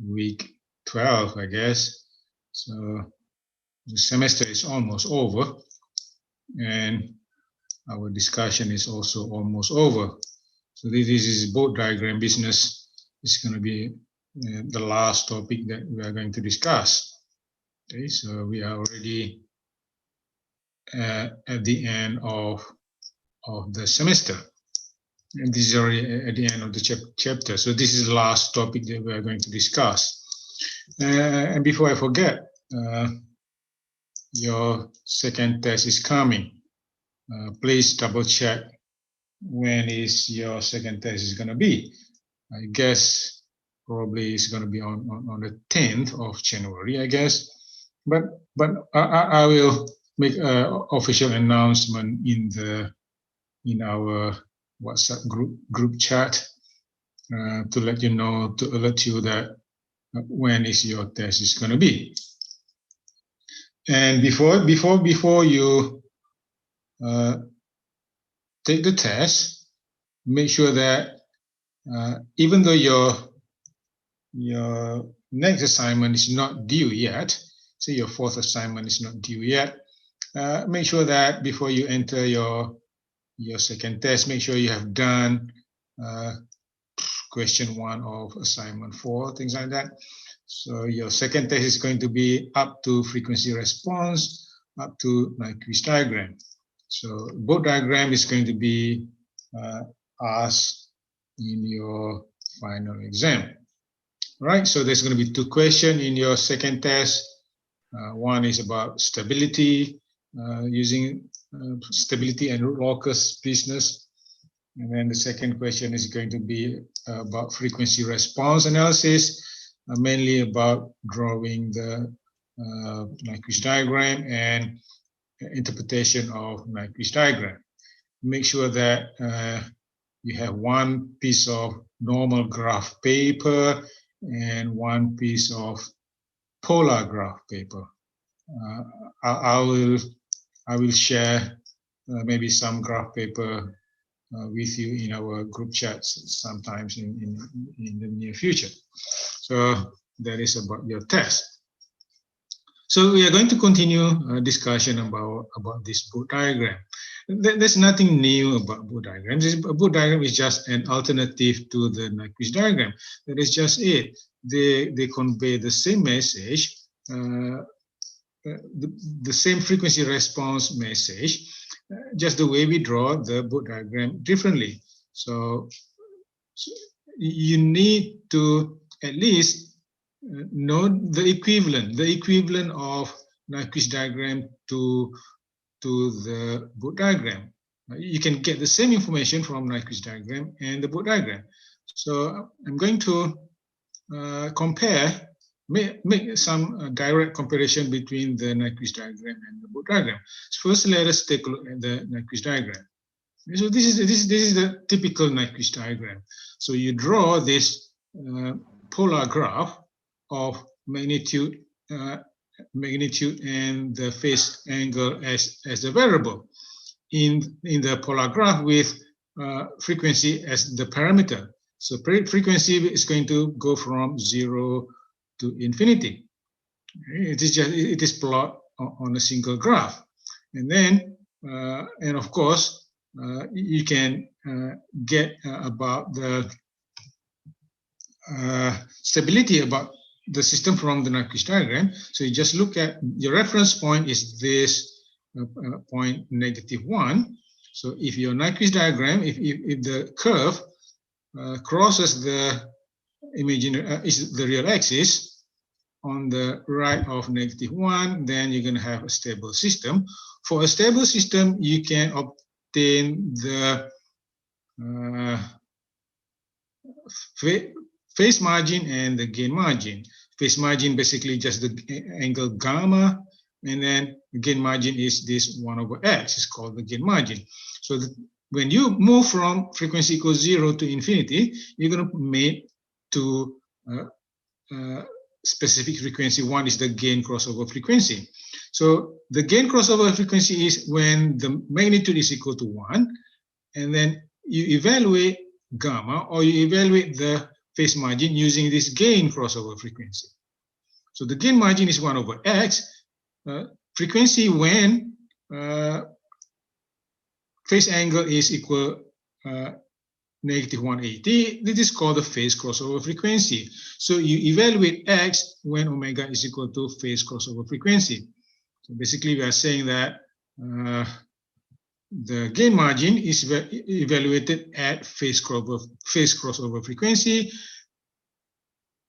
week 12, I guess. So the semester is almost over, and our discussion is also almost over. So this is board diagram business. It's going to be the last topic that we are going to discuss. Okay, so we are already at the end of the semester. And this is already at the end of the chapter. So this is the last topic that we are going to discuss. And before I forget, your second test is coming. Please double check when is your second test is going to be. I guess probably it's going to be on the 10th of January, I guess. But I will make an official announcement in our WhatsApp group chat to let you know, to alert you that when is your test is going to be. And before you take the test, make sure that even though your next assignment is not due yet, say your fourth assignment is not due yet, make sure that before you enter your second test, make sure you have done question 1 of assignment 4, things like that. So your second test is going to be up to frequency response, up to Nyquist diagram. So both diagram is going to be asked in your final exam. All right, so there's going to be 2 questions in your second test. One is about stability, using stability and root locus business. And then the second question is going to be about frequency response analysis, mainly about drawing the Nyquist diagram and interpretation of Nyquist diagram. Make sure that you have one piece of normal graph paper and one piece of polar graph paper. I will share maybe some graph paper with you in our group chats sometimes in the near future. So that is about your test. So we are going to continue a discussion about this board diagram. There's nothing new about board diagrams. A board diagram is just an alternative to the Nyquist diagram. That is just it. They convey the same message, the same frequency response message, just the way we draw the board diagram differently. So you need to at least know the equivalent of Nyquist diagram to the board diagram. You can get the same information from Nyquist diagram and the board diagram. So I'm going to make some direct comparison between the Nyquist diagram and the board diagram. So first, let us take a look at the Nyquist diagram. So this is the typical Nyquist diagram. So you draw this polar graph of magnitude and the phase angle as a variable in the polar graph with frequency as the parameter. So frequency is going to go from 0 to infinity. It is plot on a single graph, and then and of course you can get about the stability about the system from the Nyquist diagram. So you just look at your reference point is this point -1. So if your Nyquist diagram, if the curve crosses the imaginary is the real axis on the right of -1, then you're going to have a stable system. For a stable system, you can obtain the phase margin and the gain margin. Phase margin basically just the angle gamma, and then the gain margin is this 1/x. It's called the gain margin. So when you move from frequency equals 0 to infinity, you're going to make to specific frequency. One is the gain crossover frequency. So the gain crossover frequency is when the magnitude is equal to 1, and then you evaluate gamma, or you evaluate the phase margin using this gain crossover frequency. So the gain margin is 1 over x. Frequency when phase angle is equal negative 180, this is called the phase crossover frequency. So you evaluate x when omega is equal to phase crossover frequency. So basically we are saying that the gain margin is evaluated at phase crossover frequency.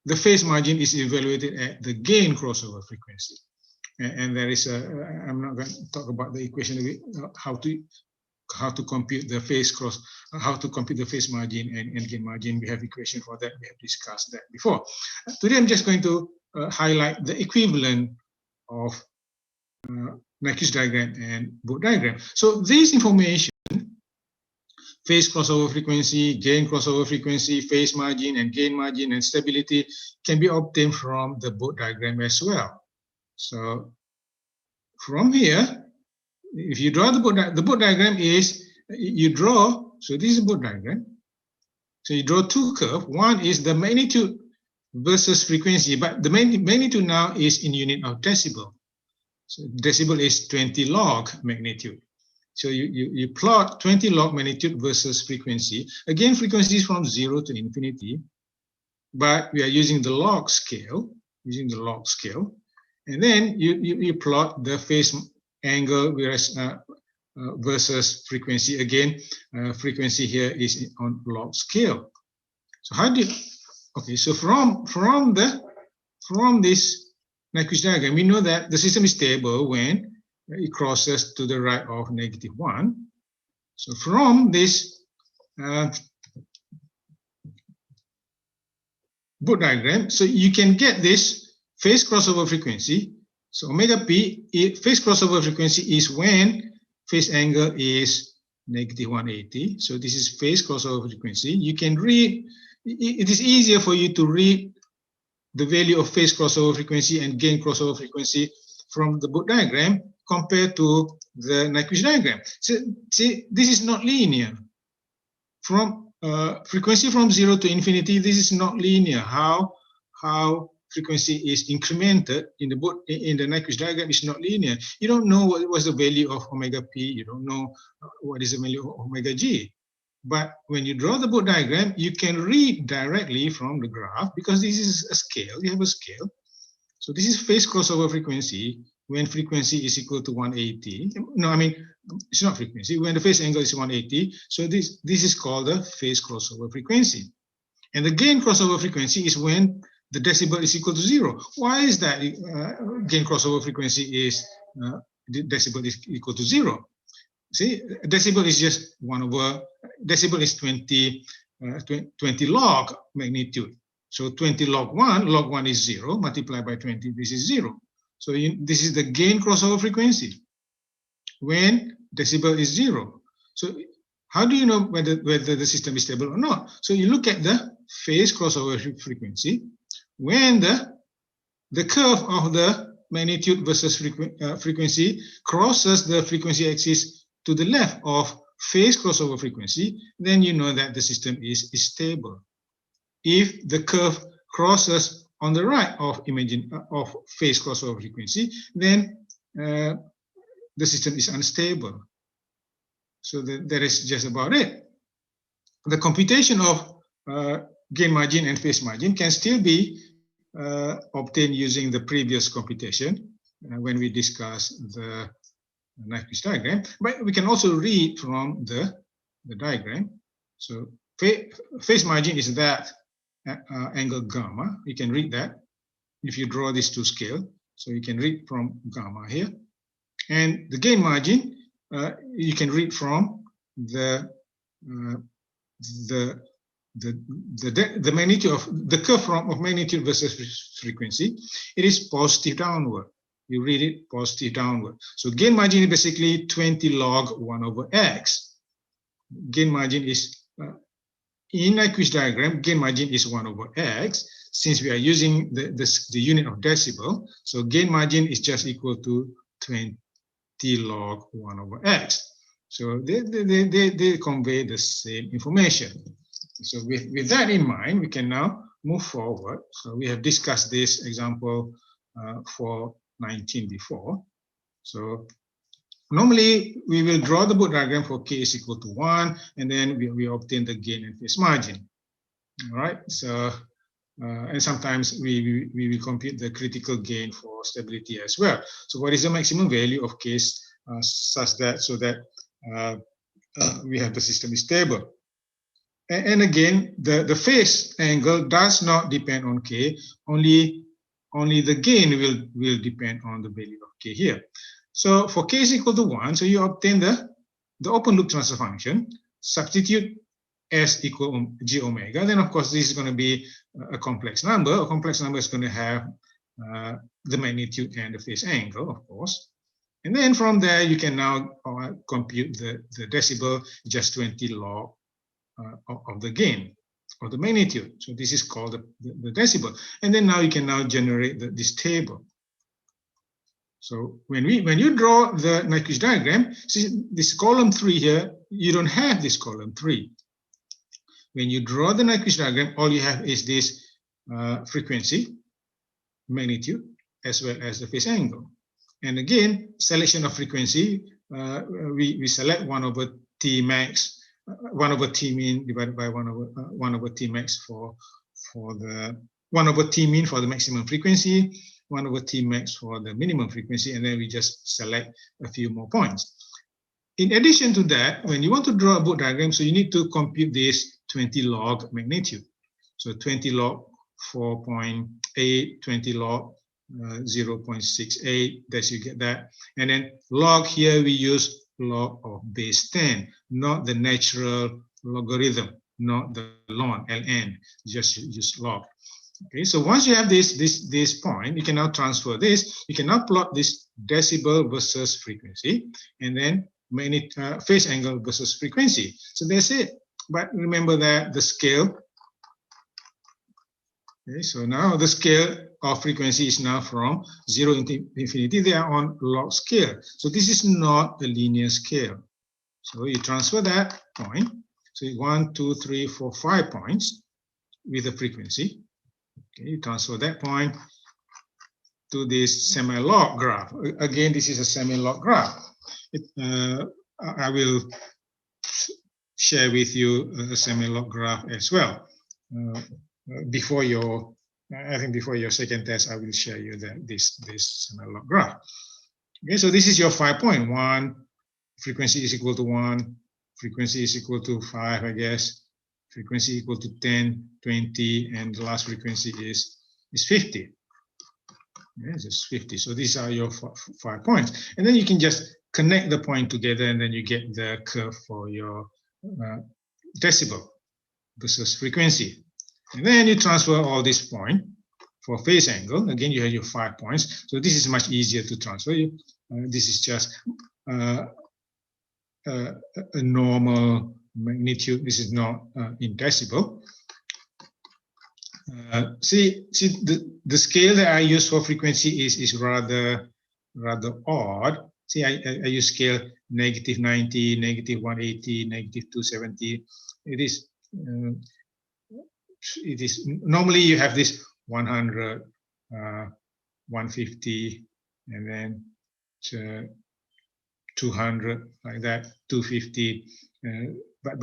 The phase margin is evaluated at the gain crossover frequency. And there is I'm not going to talk about the equation how to compute the phase margin and gain margin. We have equation for that. We have discussed that before. Today I'm just going to highlight the equivalent of Nyquist diagram and Bode diagram. So this information, phase crossover frequency, gain crossover frequency, phase margin and gain margin and stability can be obtained from the Bode diagram as well. So from here, if you draw the Bode diagram is, you draw, so this is a Bode diagram. So you draw two curves. One is the magnitude versus frequency, but the magnitude now is in unit of decibel. So decibel is 20 log magnitude. So you plot 20 log magnitude versus frequency. Again, frequency is from 0 to infinity, but we are using the log scale, and then you plot the phase angle versus frequency. Again, frequency here is on log scale. So how do you, okay, so from this Nyquist diagram, we know that the system is stable when it crosses to the right of -1. So from this Bode diagram, so you can get this phase crossover frequency. So omega p, phase crossover frequency is when phase angle is -180. So this is phase crossover frequency. You can read, it is easier for you to read the value of phase crossover frequency and gain crossover frequency from the Bode diagram compared to the Nyquist diagram. So see, this is not linear. From frequency from 0 to infinity, this is not linear. How frequency is incremented in the Nyquist diagram is not linear. You don't know what was the value of omega p. You don't know what is the value of omega g. But when you draw the Bode diagram, you can read directly from the graph because this is a scale. You have a scale. So this is phase crossover frequency when frequency is equal to 180. No, I mean, it's not frequency. When the phase angle is 180. So this is called the phase crossover frequency. And the gain crossover frequency is when the decibel is equal to 0. Why is that gain crossover frequency is the decibel is equal to 0? See, decibel is just 1 over, decibel is 20 log magnitude. So 20 log 1 is 0, multiplied by 20, this is 0. So this is the gain crossover frequency when decibel is 0. So how do you know whether the system is stable or not? So you look at the phase crossover frequency when the curve of the magnitude versus frequency crosses the frequency axis to the left of phase crossover frequency, then you know that the system is stable. If the curve crosses on the right of phase crossover frequency, then the system is unstable. So that is just about it. The computation of gain margin and phase margin can still be obtained using the previous computation when we discuss the Nyquist diagram, but we can also read from the diagram. So phase margin is that angle gamma. You can read that if you draw this to scale. So you can read from gamma here. And the gain margin, you can read from the magnitude of the curve of magnitude versus frequency. It is positive downward. You read it positive downward. So gain margin is basically 20 log 1 over x. Gain margin is, in Nyquist diagram, gain margin is 1 over x. Since we are using the unit of decibel, so gain margin is just equal to 20 log 1 over x. So they convey the same information. So with that in mind, we can now move forward. So we have discussed this example for 19 before. So normally we will draw the Bode diagram for k is equal to 1, and then we obtain the gain and phase margin. All right. So and sometimes we will compute the critical gain for stability as well. So what is the maximum value of k such that we have the system is stable? And again, the phase angle does not depend on k. Only the gain will depend on the value of k here. So for k is equal to 1, so you obtain the open loop transfer function, substitute S equal J omega, then of course this is going to be a complex number. A complex number is going to have the magnitude and the phase angle, of course. And then from there, you can now compute the decibel, just 20 log of the gain or the magnitude. So this is called the decibel. And then now you can now generate this table. So when you draw the Nyquist diagram, see this column 3 here, you don't have this column 3. When you draw the Nyquist diagram, all you have is this frequency, magnitude, as well as the phase angle. And again, selection of frequency, we select 1 over T max, 1 over T mean divided by 1 over T max for the 1 over T mean for the maximum frequency, 1 over T max for the minimum frequency, and then we just select a few more points. In addition to that, when you want to draw a Bode diagram, so you need to compute this 20 log magnitude. So 20 log 4.8, 20 log 0.68, that you get that. And then log here, we use log of base 10, not the natural logarithm, not the ln, just use log. Okay, so once you have this point, you can now transfer this. You can now plot this decibel versus frequency, and then phase angle versus frequency. So that's it. But remember that the scale. Okay, so now the scale of frequency is now from 0 to infinity. They are on log scale. So this is not a linear scale. So you transfer that point. So 1, 2, 3, 4, 5 points with the frequency. Okay, you transfer that point to this semi-log graph. Again, this is a semi-log graph. I will share with you a semi-log graph as well. Before your second test, I will share you this semi-log graph. Okay, so this is your 5.1. Frequency is equal to 1. Frequency is equal to 5, I guess. Frequency equal to 10, 20, and the last frequency is 50. Yes, it's 50. So these are your 5 points, and then you can just connect the point together, and then you get the curve for your decibel versus frequency. And then you transfer all this point for phase angle. Again, you have your 5 points. So this is much easier to transfer. This is just a normal magnitude. This is not in decibel. See the scale that I use for frequency is rather odd. See, I use scale -90, -180, -270. It is normally you have this 100, 150, and then 200, like that, 250. But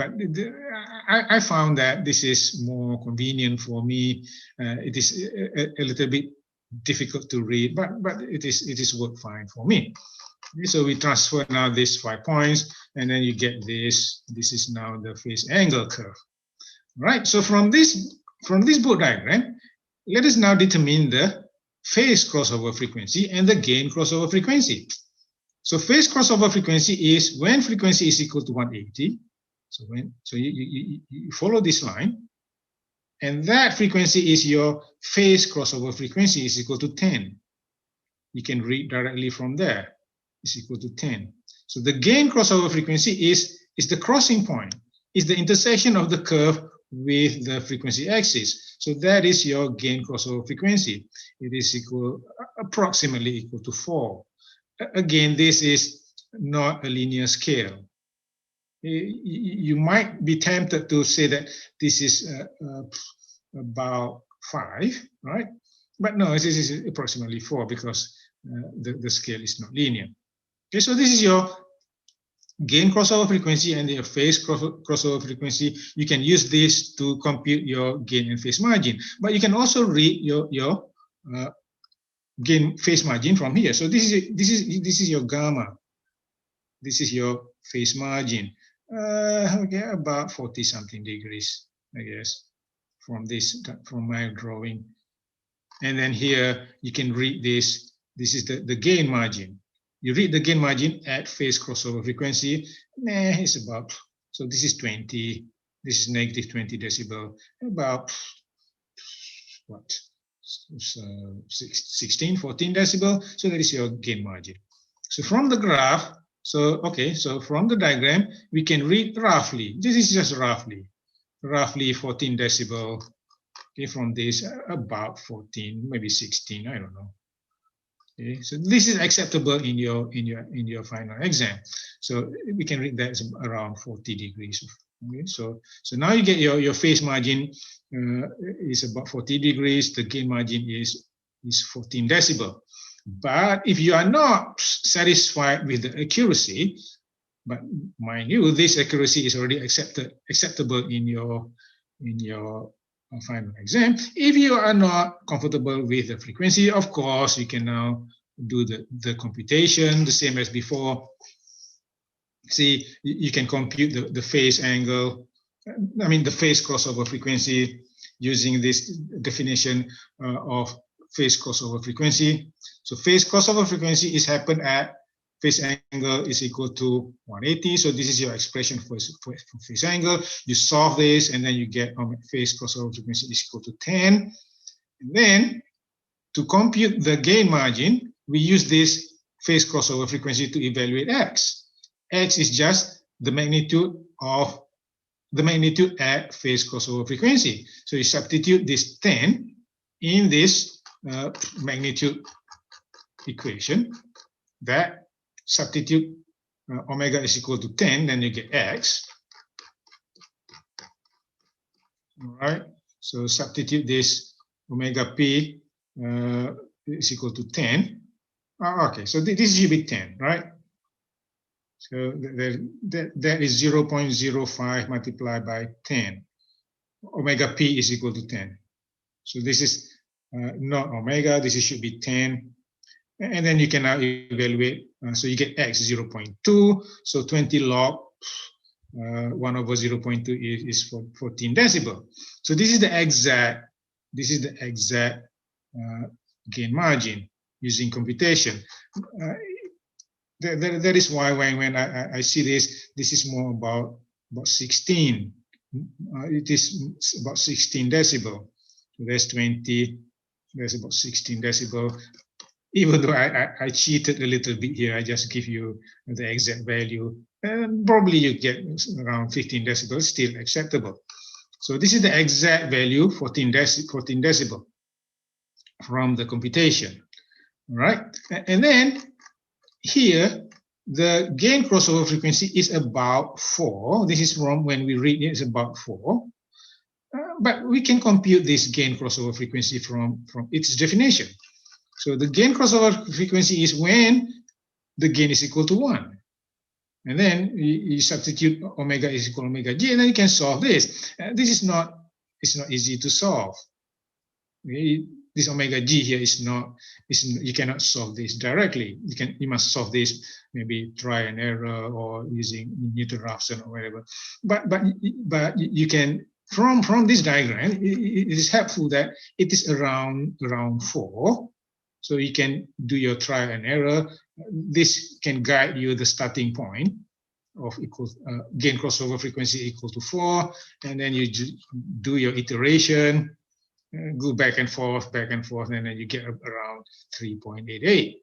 I found that this is more convenient for me. It is a little bit difficult to read, but it is work fine for me. So we transfer now these 5 points, and then you get this. This is now the phase angle curve. Right. So from this Bode diagram, let us now determine the phase crossover frequency and the gain crossover frequency. So phase crossover frequency is when frequency is equal to 180. So you follow this line, and that frequency is your phase crossover frequency is equal to 10. You can read directly from there. Is equal to 10. So the gain crossover frequency is the crossing point, is the intersection of the curve with the frequency axis. So that is your gain crossover frequency. It is approximately equal to 4. Again, this is not a linear scale. you might be tempted to say that this is about 5, right? But no, this is approximately 4 because the scale is not linear. Okay, so this is your gain crossover frequency and your phase crossover frequency. You can use this to compute your gain and phase margin, but you can also read your gain phase margin from here. So this is your gamma. This is your phase margin. Okay, about 40 something degrees, I guess, from my drawing. And then here you can read this. This is the gain margin. You read the gain margin at phase crossover frequency. It's about, so this is 20. This is negative 20 decibel. About what? 16, 14 decibel. So that is your gain margin. So from the graph, so from the diagram, we can read roughly. This is just roughly 14 decibel. Okay, from this about 14, maybe 16, I don't know. Okay, so this is acceptable in your final exam. So we can read that as around 40 degrees. Okay, so now you get your phase margin is about 40 degrees. The gain margin is 14 decibel. But if you are not satisfied with the accuracy, but mind you, this accuracy is already acceptable in your final exam. If you are not comfortable with the frequency, of course, you can now do the computation the same as before. See, you can compute the phase angle, the phase crossover frequency using this definition of phase crossover frequency. So phase crossover frequency is happen at phase angle is equal to 180. So this is your expression for phase angle. You solve this and then you get phase crossover frequency is equal to 10. And then to compute the gain margin, we use this phase crossover frequency to evaluate x. X is just the magnitude at phase crossover frequency. So you substitute this 10 in this magnitude equation, that substitute omega is equal to 10, then you get x. All right, so substitute this omega p is equal to 10. Okay, so this should be 10, right? So that is 0.05 multiplied by 10. Omega p is equal to 10. So this is not omega, this should be 10. And then you can now evaluate, so you get x 0.2, so 20 log 1 over 0.2 is 14 decibel. So this is the exact gain margin using computation. That is why when I see this is more about 16. It is about 16 decibel. So there's 20, there's about 16 decibel. Even though I cheated a little bit here, I just give you the exact value. And probably you get around 15 decibels, still acceptable. So this is the exact value, 14 decibel from the computation. All right, and then here the gain crossover frequency is about 4. This is from when we read it, it's about 4. But we can compute this gain crossover frequency from its definition. So the gain crossover frequency is when the gain is equal to 1. And then you substitute omega is equal to omega g, and then you can solve this. It's not easy to solve. This omega g here you cannot solve this directly. You must solve this, maybe try and error or using Newton-Raphson or whatever. But you can, from this diagram, it is helpful that it is around 4. So you can do your trial and error. This can guide you the starting point of gain crossover frequency equal to 4, and then you do your iteration, go back and forth, and then you get around 3.88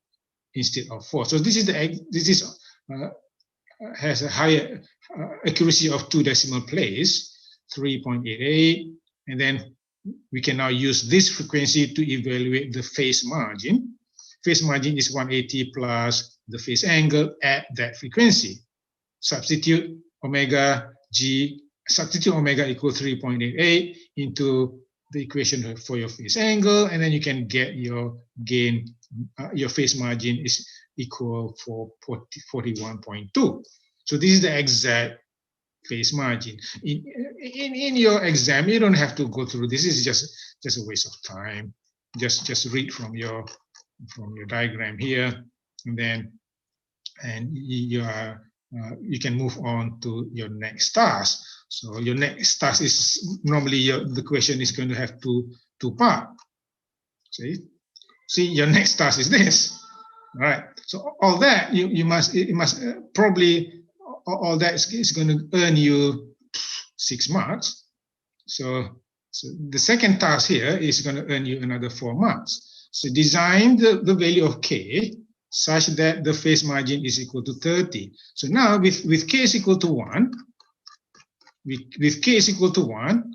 instead of 4. So this has a higher accuracy of 2 decimal place, 3.88, and then we can now use this frequency to evaluate the phase margin. Phase margin is 180 plus the phase angle at that frequency. Substitute omega G, substitute omega equal 3.88 into the equation for your phase angle, and then you can get your gain, your phase margin is equal for 41.2. So this is the exact phase margin. In your exam, you don't have to go through this. Is just a waste of time. Just read from your diagram here, and you can move on to your next task. So your next task is normally the question is going to have two parts. See, your next task is this. All right. So all that you must probably all that is going to earn you 6 marks. So the second task here is going to earn you another 4 marks. So design the value of K such that the phase margin is equal to 30. So now with K is equal to 1, with K is equal to 1,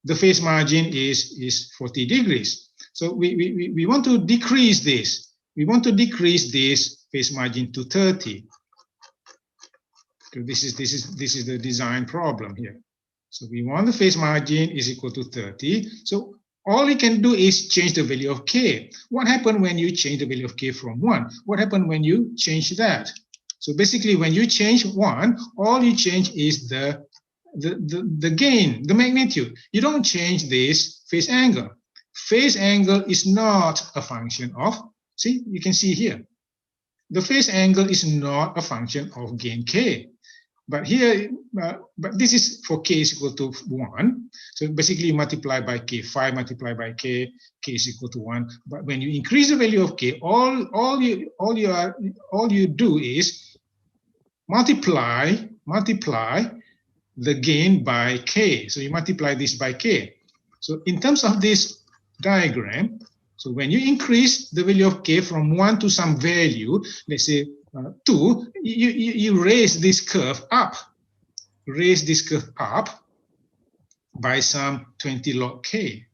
the phase margin is 40 degrees. So we want to decrease this. We want to decrease this phase margin to 30. So this is the design problem here. So we want the phase margin is equal to 30. So all you can do is change the value of K. What happened when you change the value of K from 1? What happened when you change that? So basically, when you change 1, all you change is the gain, the magnitude. You don't change this phase angle. Phase angle is not a function of, see, you can see here. The phase angle is not a function of gain K. But here, but this is for K is equal to 1. So basically you multiply by K, 5 multiplied by K, K is equal to 1. But when you increase the value of K, all you do is multiply the gain by K. So you multiply this by K. So in terms of this diagram, so when you increase the value of K from 1 to some value, let's say 2, you raise this curve up. Raise this curve up by some 20 log K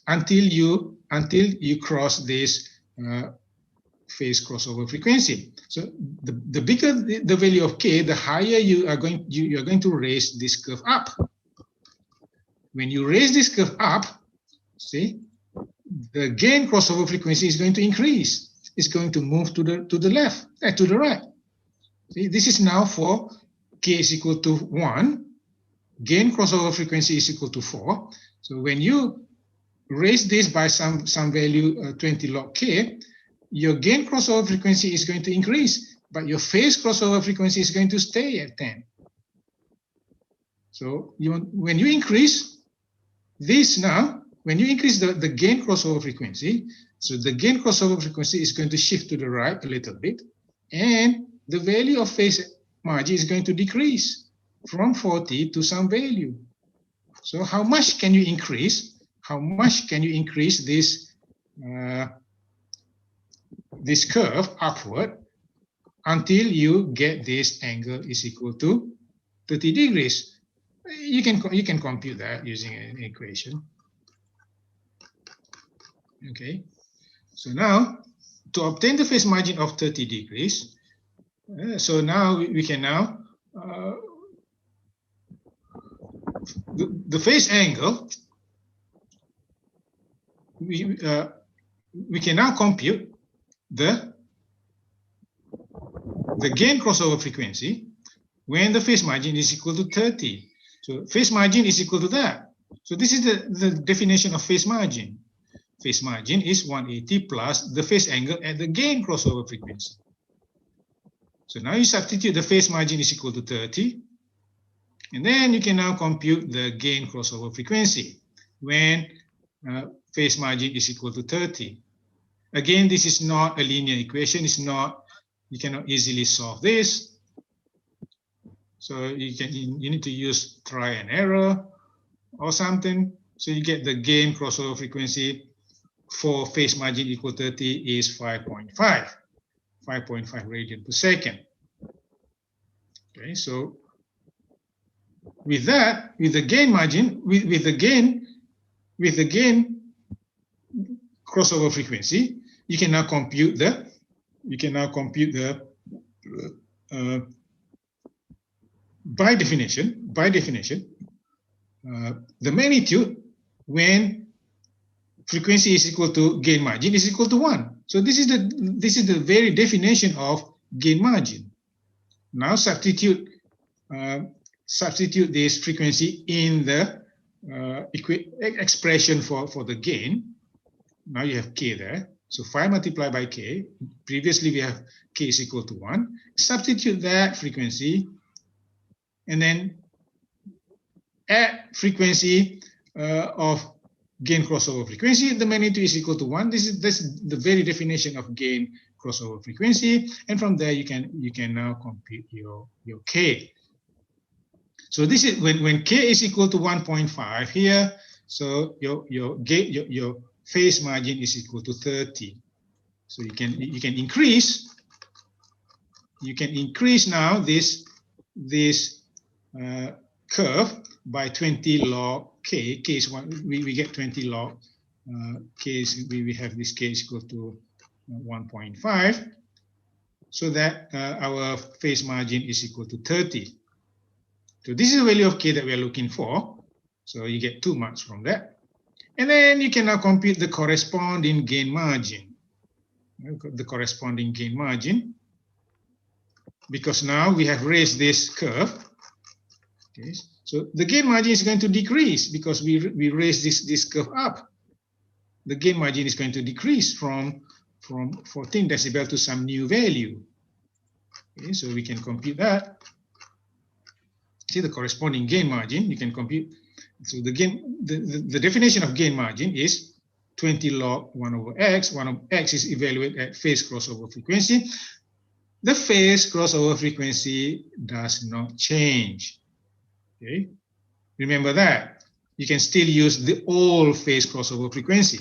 until you cross this phase crossover frequency. So the bigger the value of K, the higher you are going to raise this curve up. When you raise this curve up, see, the gain crossover frequency is going to increase. It's going to move to the left, to the right. See, this is now for K is equal to 1. Gain crossover frequency is equal to 4. So when you raise this by some value 20 log K, your gain crossover frequency is going to increase, but your phase crossover frequency is going to stay at 10. So when you increase this now, when you increase the gain crossover frequency, so the gain crossover frequency is going to shift to the right a little bit, and the value of phase margin is going to decrease from 40 to some value. So how much can you increase? How much can you increase this this curve upward until you get this angle is equal to 30 degrees? You can compute that using an equation. Okay. So now, to obtain the phase margin of 30 degrees, so now we can now, the phase angle, we can now compute the gain crossover frequency when the phase margin is equal to 30. So phase margin is equal to that. So this is the definition of phase margin. Phase margin is 180 plus the phase angle at the gain crossover frequency. So now you substitute the phase margin is equal to 30, and then you can now compute the gain crossover frequency when phase margin is equal to 30. Again, this is not a linear equation. It's not, you cannot easily solve this. So you need to use try and error or something. So you get the gain crossover frequency for phase margin equal 30 is 5.5 radian per second. Okay, so with that, with the gain margin, with the gain crossover frequency, you can now compute by definition, the magnitude when frequency is equal to gain margin is equal to 1. So this is the very definition of gain margin. Now substitute this frequency in the expression for the gain. Now you have k there. So 5 multiplied by k. Previously we have k is equal to 1. Substitute that frequency and then add frequency of gain crossover frequency. The magnitude is equal to 1. This is the very definition of gain crossover frequency, and from there you can now compute your k. So this is when k is equal to 1.5 here. So your phase margin is equal to 30. So you can increase now this curve by 20 log k. K is 1. We get 20 log k. We have this k is equal to 1.5, so that our phase margin is equal to 30. So this is the value of k that we are looking for. So you get 2 marks from that, and then you can now compute the corresponding gain margin. The corresponding gain margin, because now we have raised this curve. Okay, so the gain margin is going to decrease because we raise this curve up. The gain margin is going to decrease from 14 decibel to some new value. Okay, so we can compute that. See the corresponding gain margin. You can compute. So the definition of gain margin is 20 log 1 over x. 1 over x is evaluated at phase crossover frequency. The phase crossover frequency does not change. Okay, remember that. You can still use the old phase crossover frequency.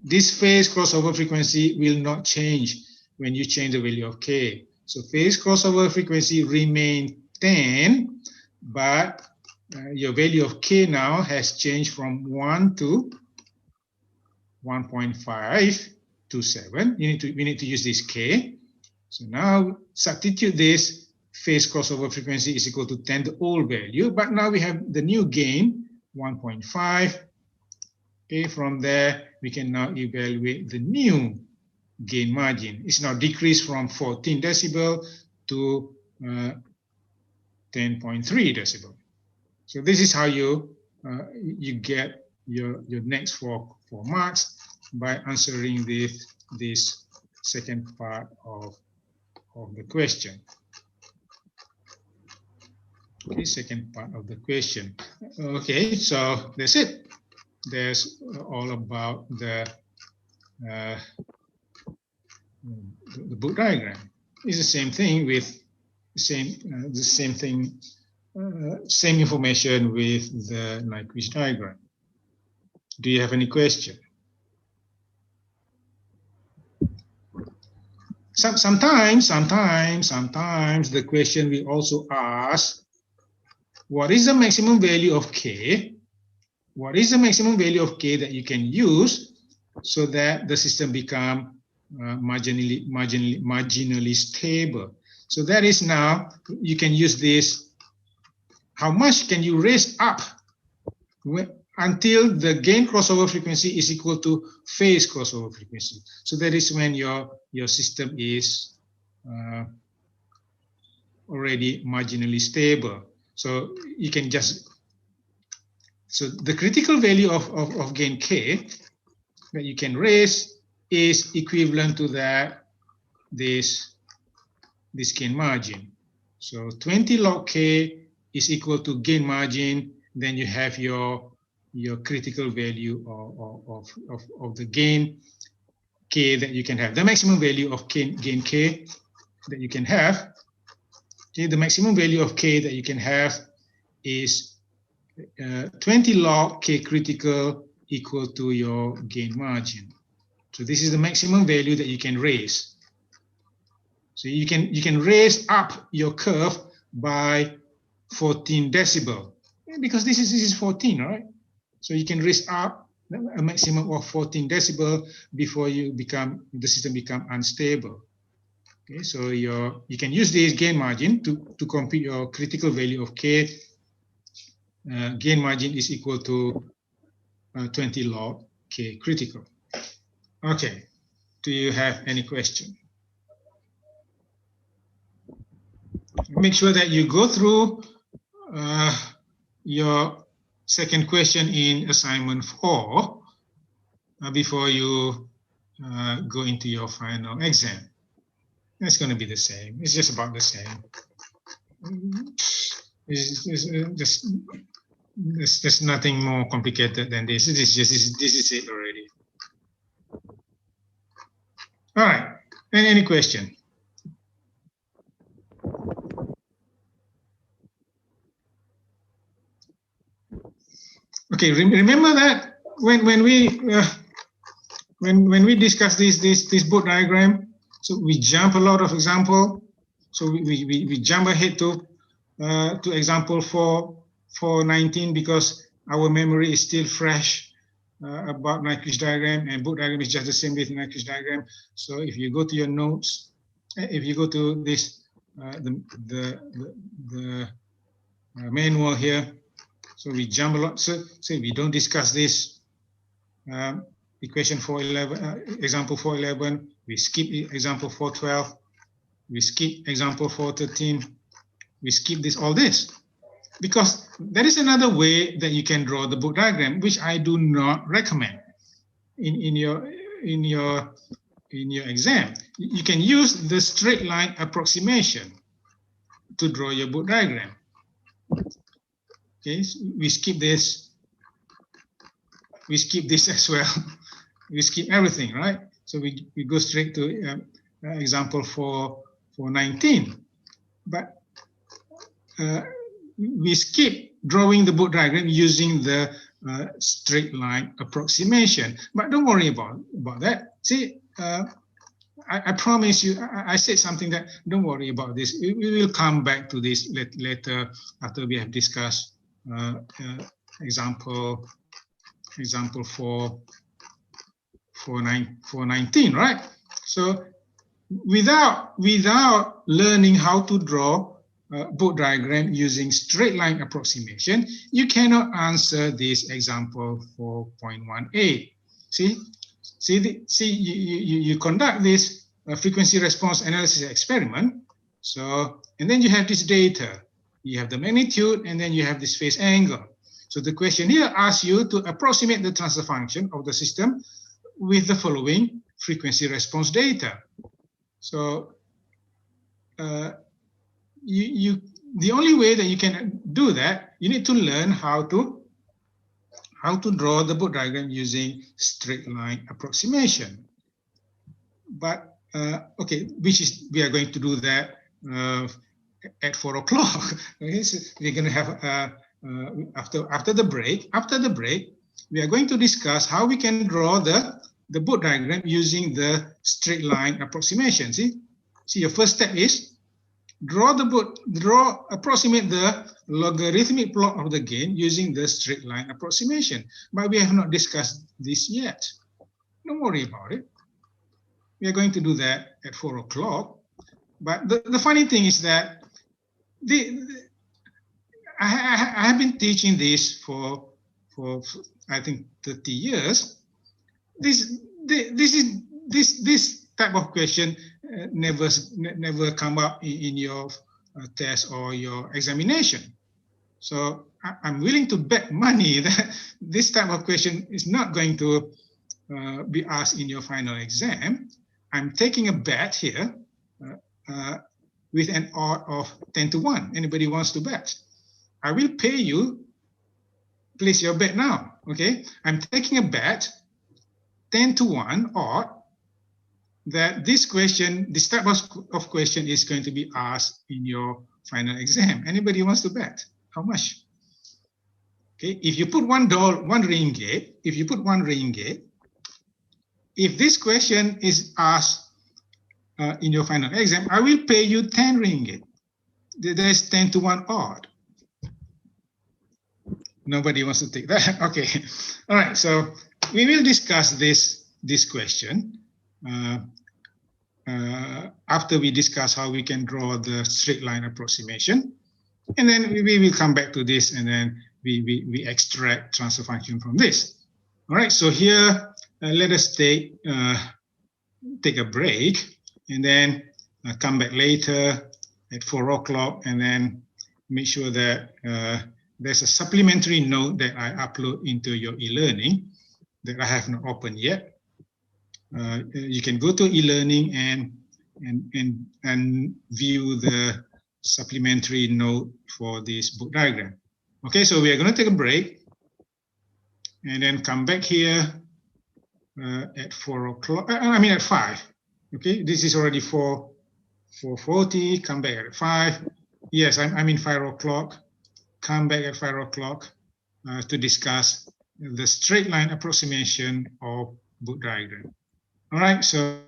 This phase crossover frequency will not change when you change the value of k. So phase crossover frequency remains 10, but your value of k now has changed from 1 to 1.5 to 7. We need to use this k. So now substitute this phase crossover frequency is equal to 10, the old value, but now we have the new gain 1.5. Okay, from there we can now evaluate the new gain margin. It's now decreased from 14 decibel to 10.3 decibel. So this is how you get your next four marks by answering this second part of the question. Okay, second part of the question. Okay, so that's it. That's all about the book diagram. It's the same thing with same information with the Nyquist diagram. Do you have any question? Sometimes the question we also ask, what is the maximum value of k? What is the maximum value of k that you can use so that the system become marginally stable? So that is now you can use this. How much can you raise up until the gain crossover frequency is equal to phase crossover frequency? So that is when your system is already marginally stable. So you can just, so the critical value of gain k that you can raise is equivalent to that this gain margin. So 20 log k is equal to gain margin. Then you have your critical value of the gain k that you can have. The maximum value of gain k that you can have. Okay, the maximum value of k that you can have is 20 log k critical equal to your gain margin. So this is the maximum value that you can raise. So you can raise up your curve by 14 decibel because this is 14, right? So you can raise up a maximum of 14 decibel before the system become unstable. Okay, so you can use this gain margin to compute your critical value of K. Gain margin is equal to 20 log K critical. Okay, do you have any question? Make sure that you go through your second question in assignment 4 before you go into your final exam. It's going to be the same. It's just about the same. There's nothing more complicated than this. This is it already. All right. Any question? Okay. Remember that when we discuss this board diagram, so we jump a lot of example. So we jump ahead to example 419 because our memory is still fresh about Nyquist diagram, and board diagram is just the same with Nyquist diagram. So if you go to your notes, if you go to this the manual here, so we jump a lot. So we don't discuss this equation 411, example 411. We skip example 412. We skip example 413. We skip all this because there is another way that you can draw the book diagram, which I do not recommend in your exam. You can use the straight line approximation to draw your book diagram. Okay, so we skip this. We skip this as well. We skip everything, right? So we go straight to example 419. But we skip drawing the book diagram using the straight line approximation. But don't worry about that. See, I promise you, I said something that don't worry about this. We will come back to this later after we have discussed example 419, right? So without learning how to draw book diagram using straight line approximation, you cannot answer this example 4.18. See, you conduct this frequency response analysis experiment. So, and then you have this data. You have the magnitude, and then you have this phase angle. So the question here asks you to approximate the transfer function of the system with the following frequency response data. So the only way that you can do that, you need to learn how to draw the book diagram using straight line approximation. But okay, we are going to do that at 4 o'clock. Okay, so we're going to have after the break. After the break, we are going to discuss how we can draw the book diagram using the straight line approximation. See, your first step is approximate the logarithmic plot of the gain using the straight line approximation. But we have not discussed this yet. Don't worry about it. We are going to do that at 4 o'clock. But the funny thing is that I have been teaching this for I think 30 years. This type of question never come up in your test or your examination. So I'm willing to bet money that this type of question is not going to be asked in your final exam. I'm taking a bet here with an odd of 10 to 1. Anybody wants to bet? I will pay you. Place your bet now. Okay, I'm taking a bet 10 to 1 odd that this type of question is going to be asked in your final exam. Anybody wants to bet? How much? Okay, if you put $1 ringgit, if this question is asked in your final exam, I will pay you 10 ringgit. There's 10 to 1 odd. Nobody wants to take that. Okay. All right. So we will discuss this question after we discuss how we can draw the straight line approximation. And then we will come back to this, and then we extract transfer function from this. All right, so here let us take a break, and then come back later at 4 o'clock, and then make sure that there's a supplementary note that I upload into your e-learning that I have not opened yet. You can go to e-learning and view the supplementary note for this book diagram. Okay, so we are going to take a break and then come back here at 4 o'clock. I mean at 5. Okay, this is already 4:40. Come back at 5. Yes, I'm in 5 o'clock. Come back at 5 o'clock to discuss the straight line approximation of book diagram. All right, so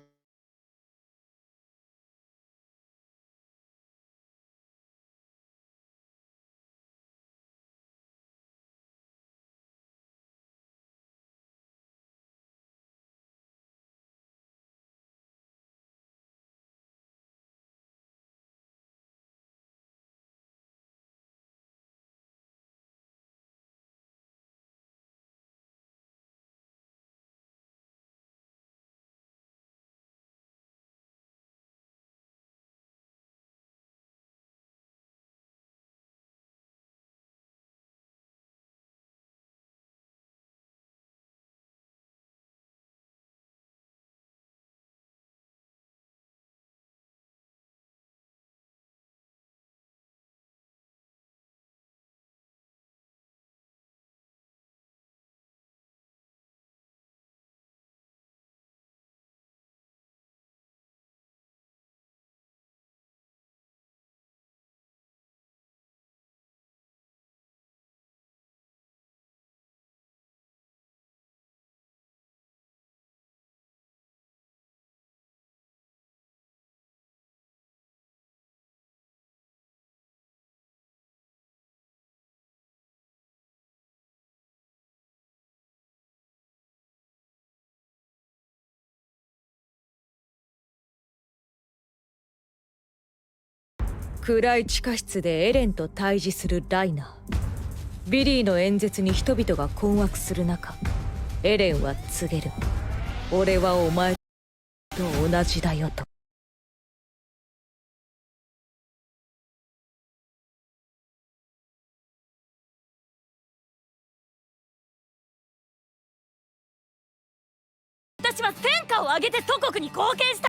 暗い地下室でエレンと対峙するライナー。ビリーの演説に人々が困惑する中、エレンは告げる。俺はお前と同じだよと。私は戦果を上げて祖国に貢献した。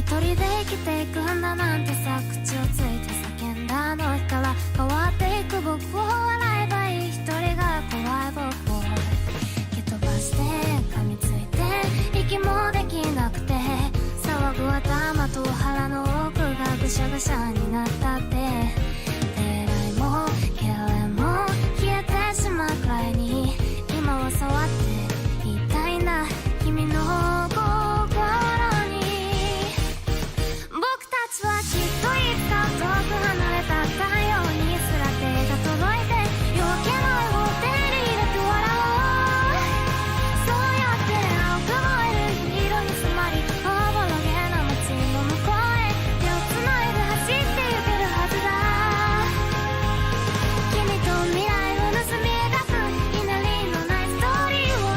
一人で生きていくんだなんてさ、口をついて叫んだあの日から変わっていく僕を笑えばいい、一人が怖い僕を蹴飛ばして噛みついて息もできなくて、騒ぐ頭と腹の奥がぐしゃぐしゃになったって、出会いも嫌いも消えてしまうくらいに今は触っていたいな、君の心に。僕たちはきっといつか遠く離れた太陽にすら手が届いて、夜明けの絵を手に入れて笑おう。そうやって青く燃える黄色に染まり、おぼろげな街の向こうへ手をつないで走ってゆけるはずだ。君と未来を盗み描くひねりのないストーリーを。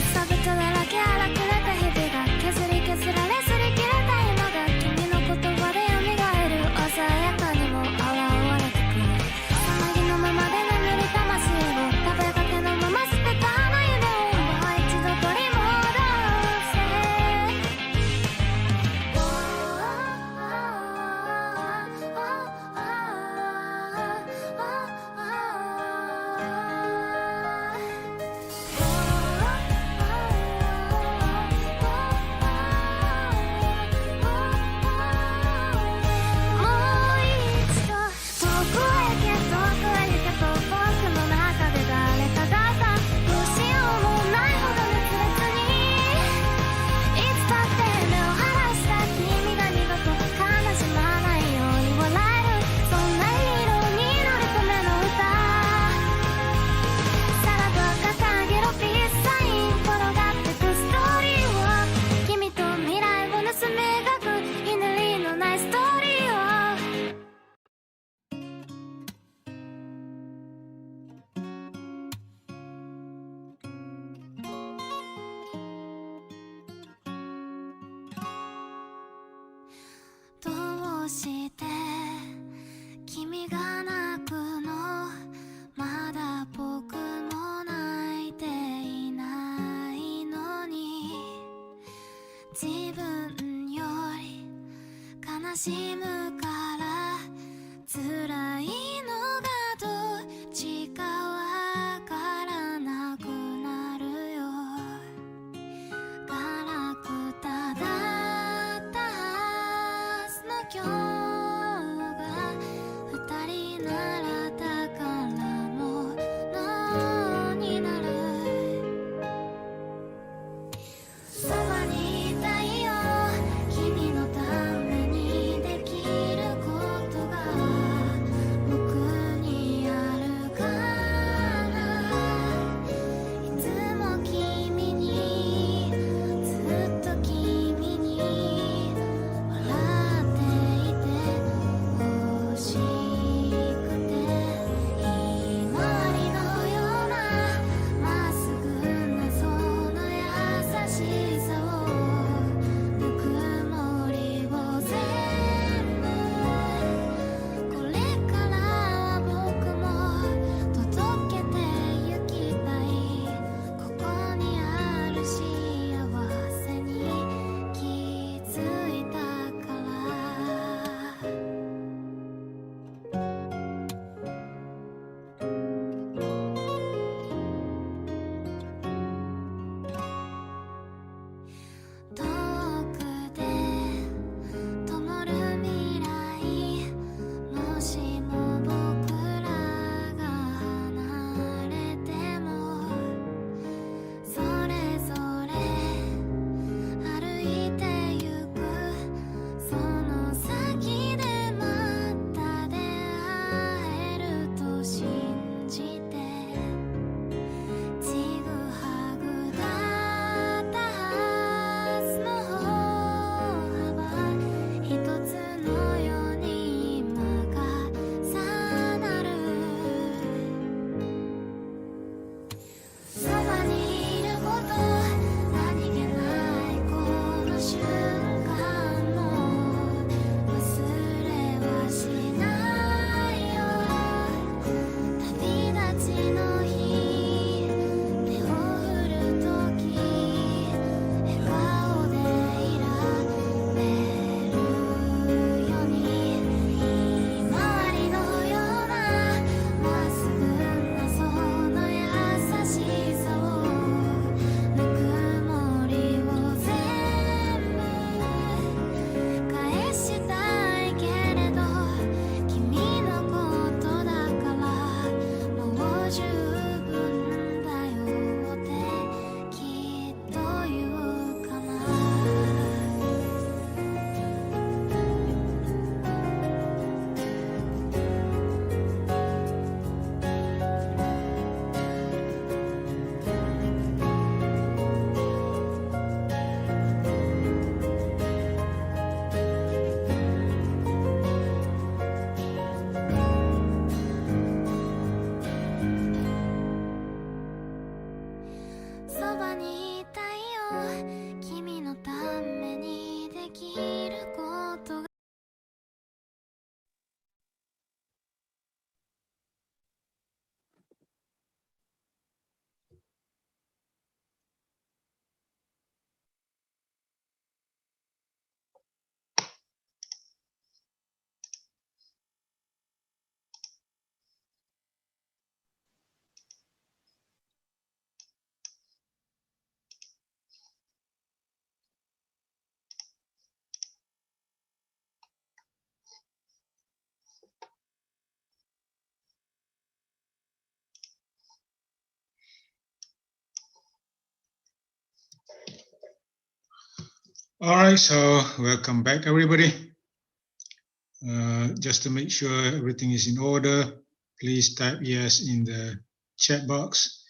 草ぶただらけ荒くれた日々が削り削られ擦り切れた今が君の言葉で蘇る、鮮やかにも現れてくる。さなぎのままで眠り魂を食べかけのまま捨てたあの夢をもう一度取り戻せ。もう一度遠くへ行け遠くへ行けと僕の中で誰かがさ、どうしようもないほど熱烈に、いつだって目を離した君が二度と悲しまないように笑える、そんなヒーローになるための歌。さらば掲げろピースサイン、転がってくストーリーを、君と未来を盗み描くひねりのないストーリーを。どうして君が泣くの、まだ僕も泣いていないのに、自分より悲しむから辛いのがどっちかわからなくなるよ。ガラクタだったはずの今日が二人なら宝物になる。そばにいたいよ君のためにでき All right, so welcome back, everybody. Just to make sure everything is in order, please type yes in the chat box.